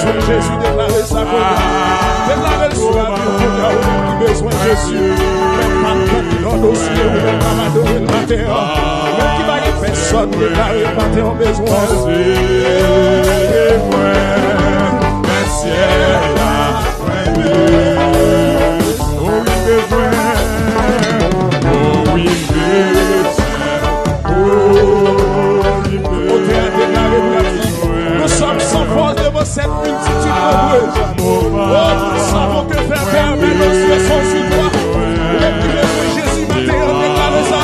besoin de Jésus, déclarez ça. Déclarez sur la vie, qui besoin de Jésus. Même pas qui donne au ciel, même pas adorer le matin. Même qui va y personne, déclarez le matin en besoin. Merci, là, nous sommes sans force devant cette multitude nombreuse. Oh, nous savons que faire perdre nos yeux sont sur toi. Même qui besoin de Jésus, matin, déclarez ça.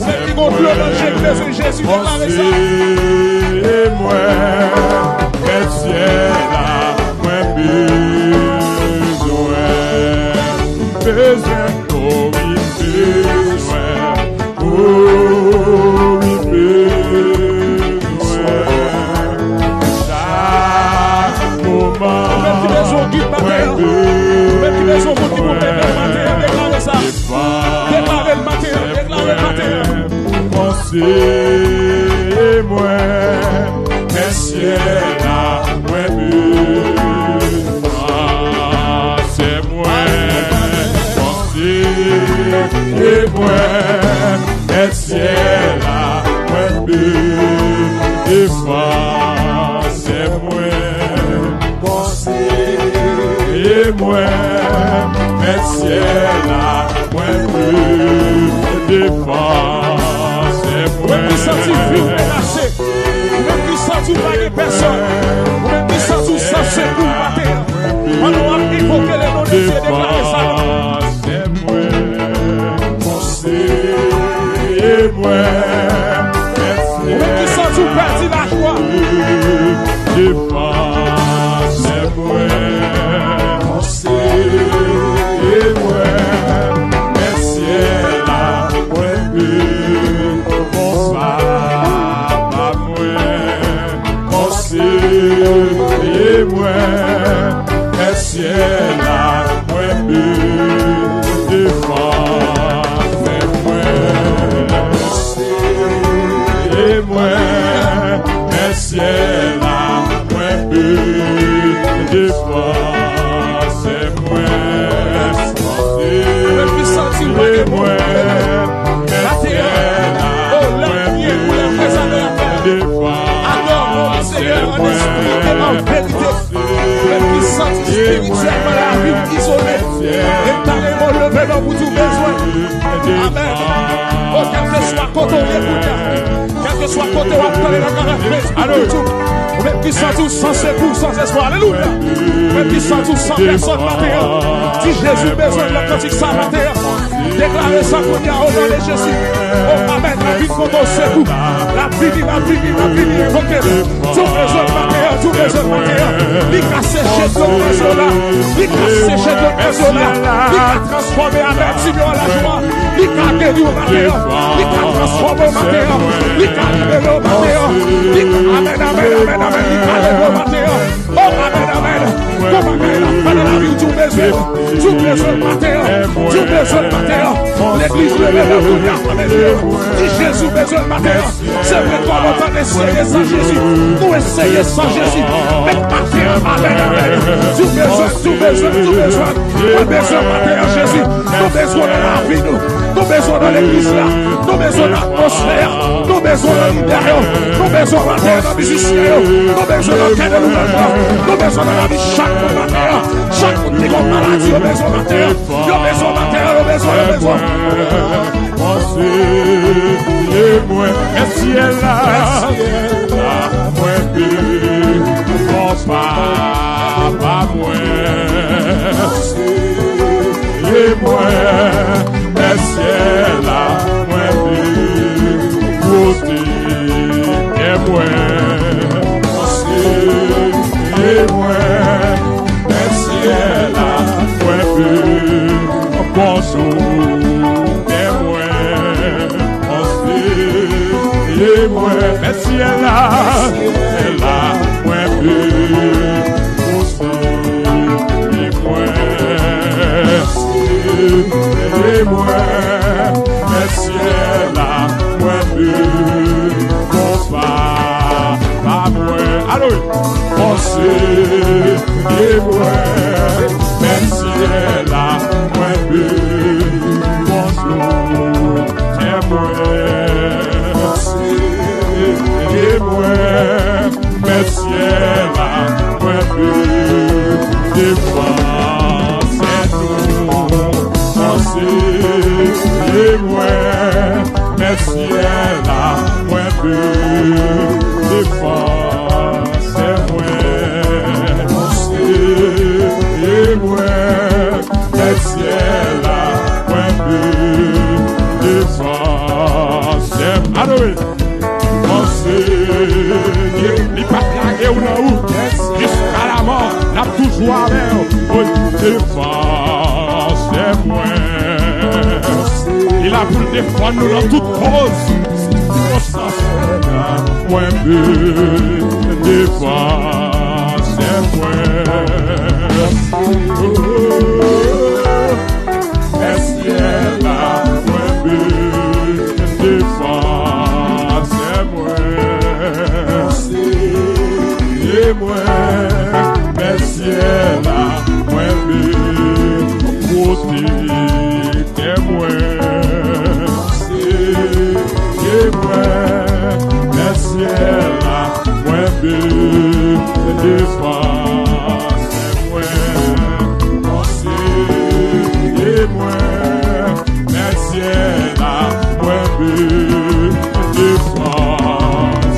Même qui gonfle l'angèle, besoin de Jésus, déclarez ça. Et moi, merci, là, moi, besoin, oh, oui, besoin, oh, oui, besoin, chaque moment, même qui besoin de guide matin, même qui besoin de qui vous met le matin, déclarez ça, déclarez le matin, déclarez le matin. Pensez-moi, merci, là, moi, c'est moi. Et moi, et ciel là, moi, et c'est moi, et moi, et ciel là, moi, et c'est moi. Même qui sentit vite menacé, même qui sentit pas de personne, même qui sentit sans secours matin, on a évoqué le nom de Dieu, déclaré ça. Et moi, même qui sent tout perdu la joie. C'est moi, et moi, merci là, moi, bonsoir, moi, et moi, merci là, moi, merci là, moi, c'est moi, Même qui sentit pas de moi. La terre, oh, l'avenir, pour la présence de la terre. Adore le Seigneur en esprit et en vérité. Même qui sentit spirituellement la vie isolée. Et t'as les mots levés dans vous tout besoin. Amen. Oh, quel que soit côté où quel que soit côté où on la caractéristique. Même qui sont tous sans secours, sans espoir. Alléluia. Même qui sont tous sans personne matin. Si Jésus besoin de la cantique sans matin. Déclarez ça qu'on y a au nom de Jésus. Oh, amen. La vie qu'on a au secours. La vie. Ok. Tout besoin de matin. Tout besoin de matin. Il a séché de l'autre maison là. Il a séché de l'autre maison là. Il a transformé avec Simon la joie. Il a guéri au matin. Il a transformé au matin. Il a libéré au matin. Amen. Oh, amen. Comment la vie, tout besoin de matin. L'église levée de si Jésus besoin de matin. C'est vrai qu'on entend essayer sans Jésus. Nous essayer sans Jésus. Mais matin, amen. Tout besoin matin, Jésus. Nous besoin de la vie, nous besoin de l'église là. Nous besoin de l'atmosphère. Nous besoin de l'intérieur. Nous besoin de la musicien. Nous besoin de la nouvellement. Nous besoin de la vie chaque matin. Chaque monde qui a maladie, nous besoin de matin. Nous besoin de matin. Et moi, et ciel là, moi, pas moi. Et moi, et ciel là, moi, côté, et moi, et ciel là, moi, bonjour, et moi, merci elle là, moi, et moi, merci elle là, moi, bonsoir, pas moi, allô, et moi, merci là, moi bonjour, c'est moi, et moi, merci là, moi défense, c'est nous, et moi, merci là, moi défense, c'est moi. Et moi, le ciel a point de défense. Adoré, il pas plagué ou non, jusqu'à la mort, n'a toujours avec défense. C'est moi, il a pour défendre nous dans toute cause. Point de défense. C'est moi. Est-ce la défense, c'est moi, et moi, merci la côté témoin, et moi, merci la défense, c'est moi. Et moi, merci la défense,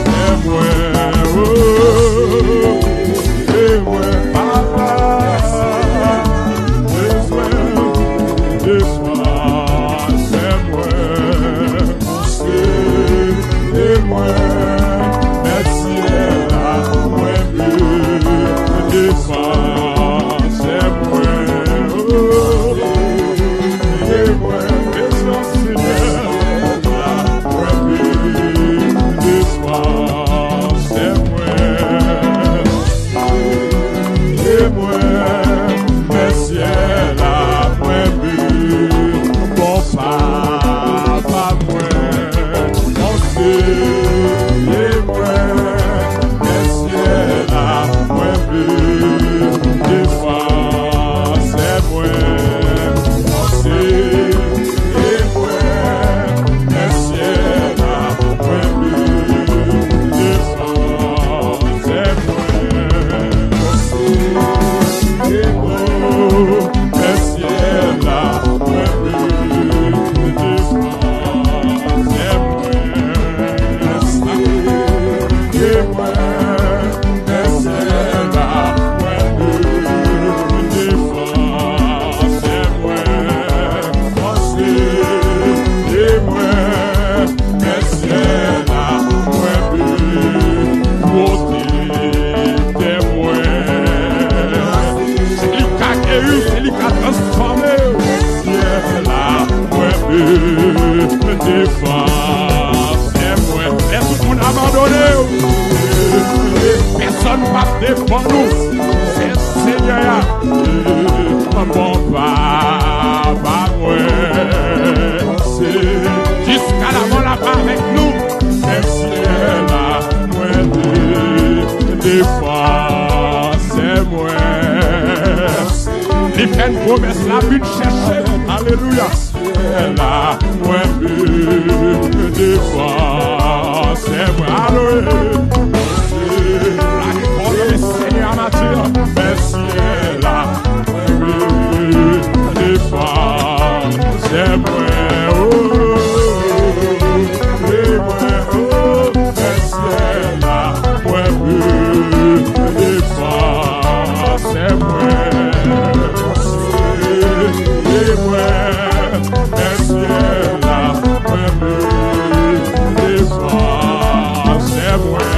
c'est moi, et moi, papa, défense, c'est moi, et moi, merci la défense, c'est moi. Personne ne va défendre nous. C'est Seigneur. Bon papa, jusqu'à la mort là-bas avec nous. Merci là, moi défense, c'est moi. Les fait une promesse, la but chercher. Alléluia. Là, moi défense, c'est moi. Alléluia. Seigneur nature, merci là, défense, c'est moi, merci là, défense, c'est moi, merci là, défense, c'est moi.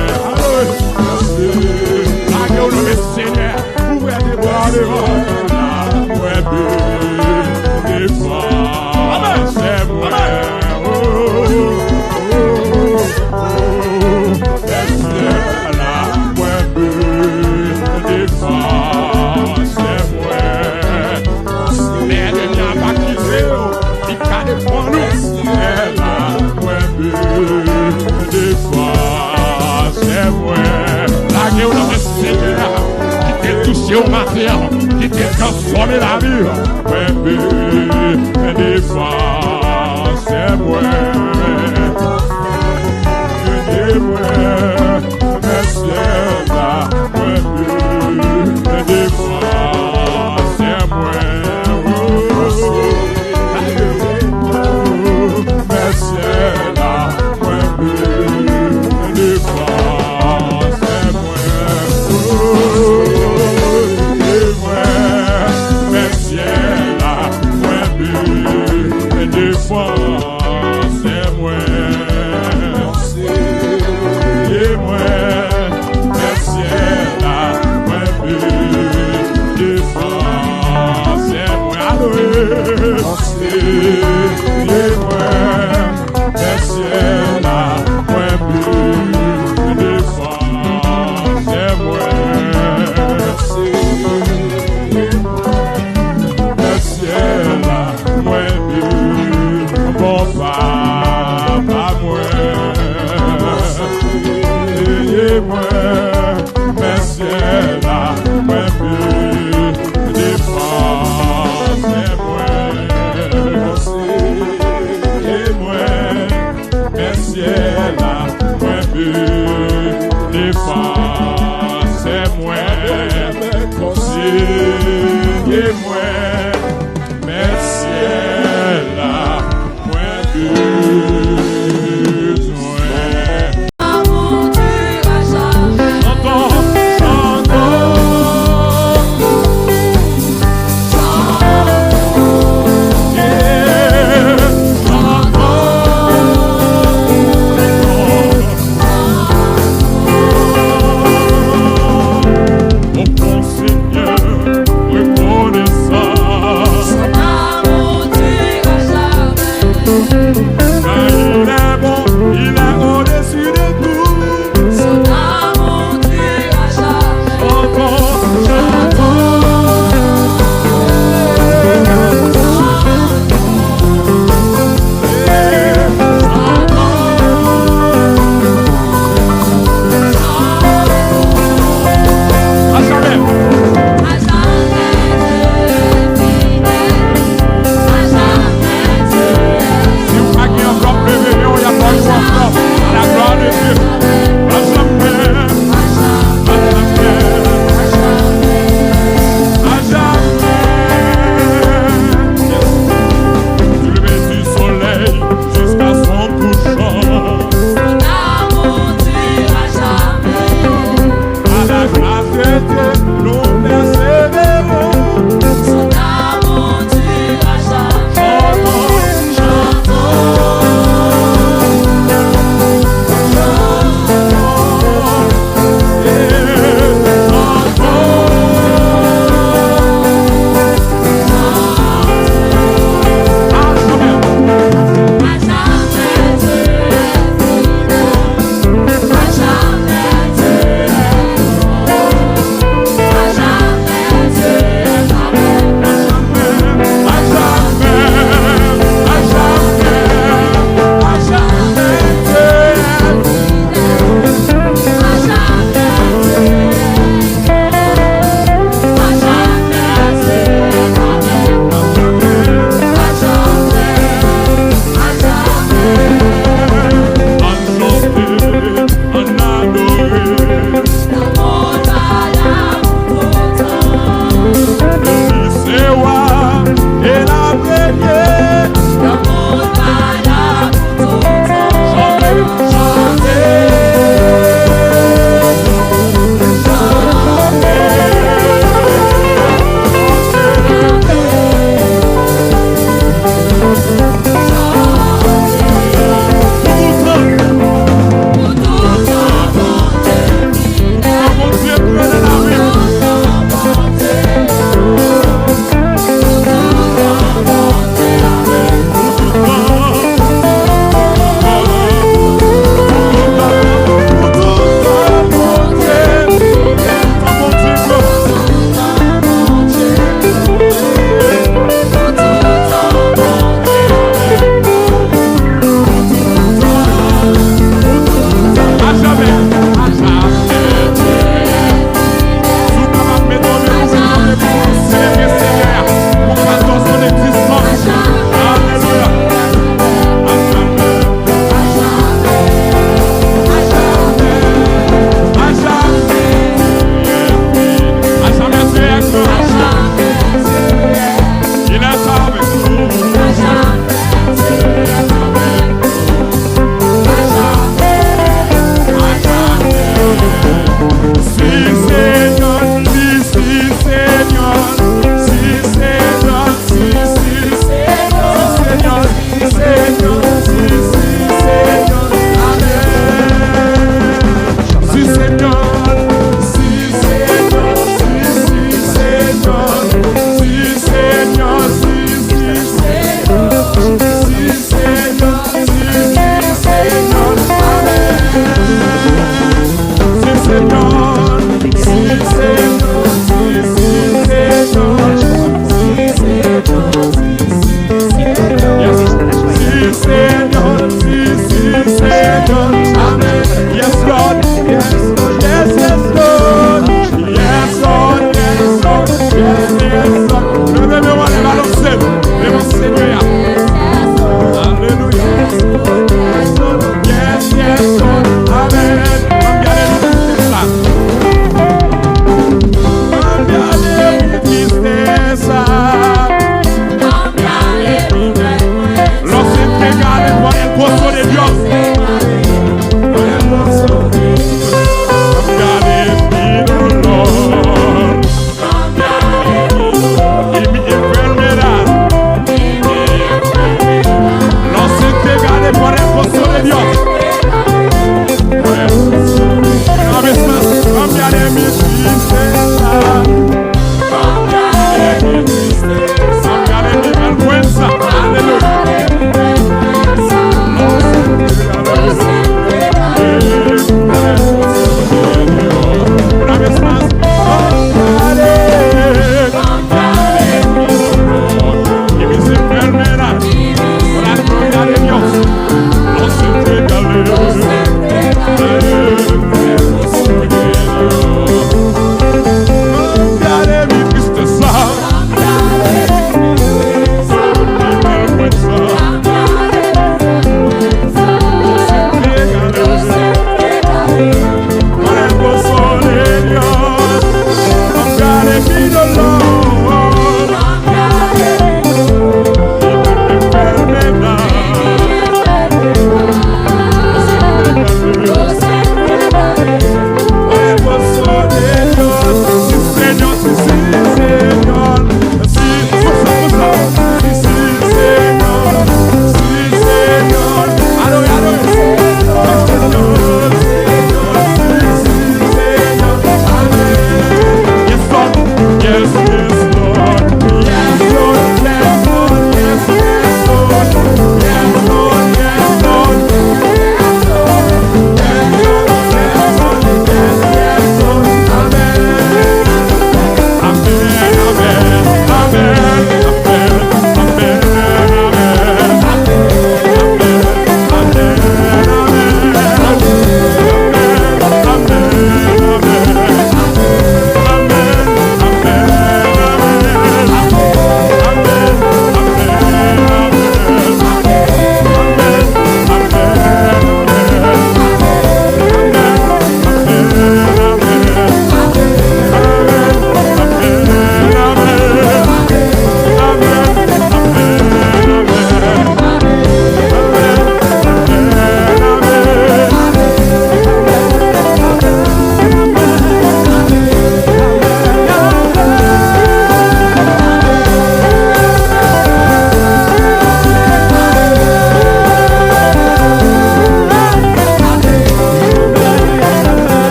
c'est au matin qui t'a transformé la vie. Ouais, défense, c'est moi. Merci, là, ouais, défense, c'est moi. Merci, là, ouais, défense, c'est moi. Merci, là, ouais, défense, c'est moi.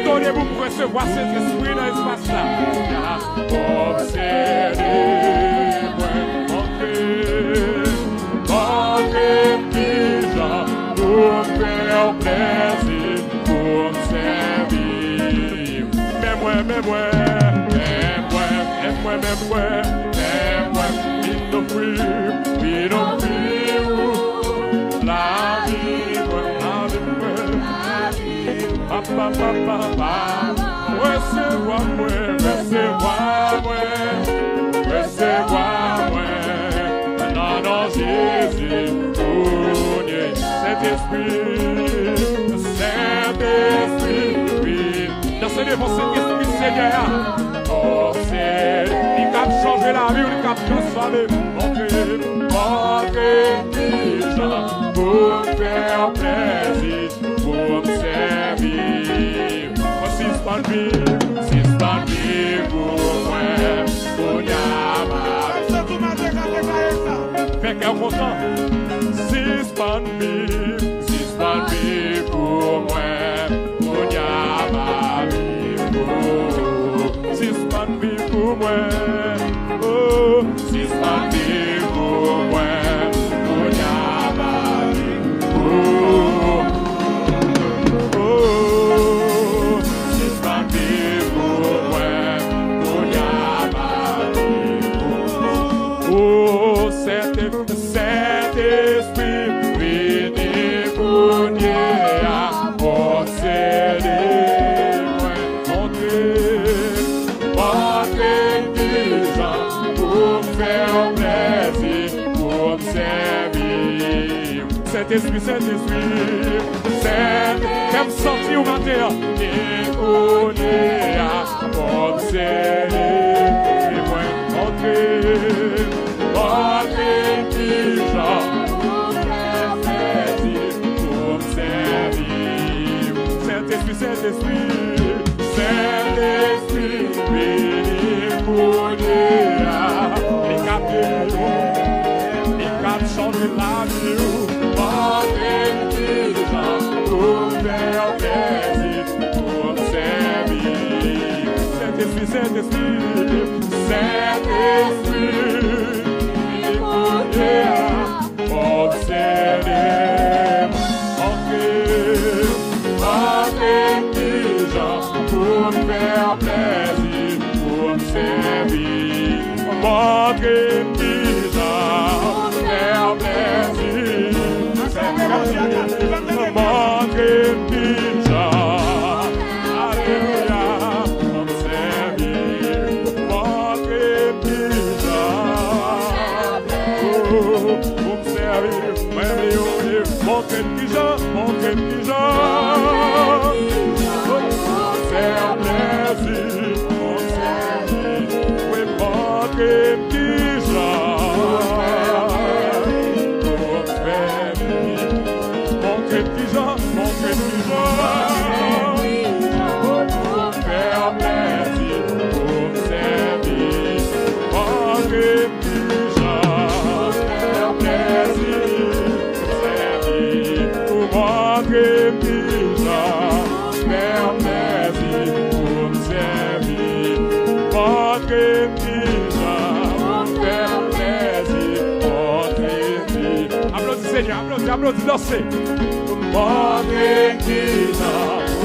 Donnez-vous pour recevoir cet esprit dans l'espace là. Obsédez-moi, entrez déjà pour me faire plaisir, pour me servir. Mais moi, il nous prie, la vie, recevez-moi, non, Jésus, Saint-Esprit, dansez devant cet esprit, Seigneur, c'est il a changé la vie, il a transformé, montrez déjà, pour faire plaisir, pour me servir. Suspend me pour moi, pour Yama. Fait qu'elle content. Suspend me pour moi, pour Yama. Suspend me pour moi, oh, suspend me pour moi, pour Yama. Saint-Esprit, venez pour Dieu à posséder-moi, entrez déjà pour faire plaisir, pour me servir. Saint-Esprit, j'aime sortir au matin, venez pour Dieu à posséder-moi, entrez déjà pour faire plaisir, pour me servir. Saint-Esprit, venez pour Dieu, les quatre changer la vie, entrez déjà pour faire plaisir, pour me servir. Saint-Esprit, obsédez, entrez déjà pour me faire plaisir, pour me servir. Entrez déjà pour me faire plaisir, entrez déjà, alléluia, pour me servir. Entrez déjà. Pour me servir, montez déjà, faire plaisir, pour me servir, oui, montez déjà, pour me servir. Applaudis Seigneur, applaudis, dansez.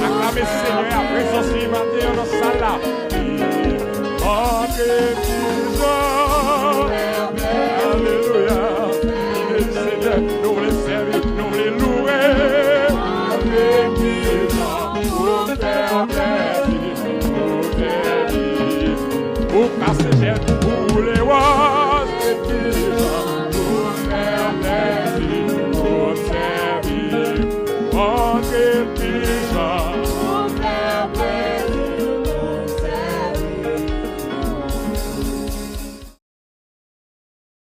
Acclamez Seigneur, à présence du matin dans sa salle là. Alléluia. Seigneur, nous voulons servir, nous voulons louer. Pour casser j'ai pour les rois, pour faire plaisir, pour servir, pour quelque chose.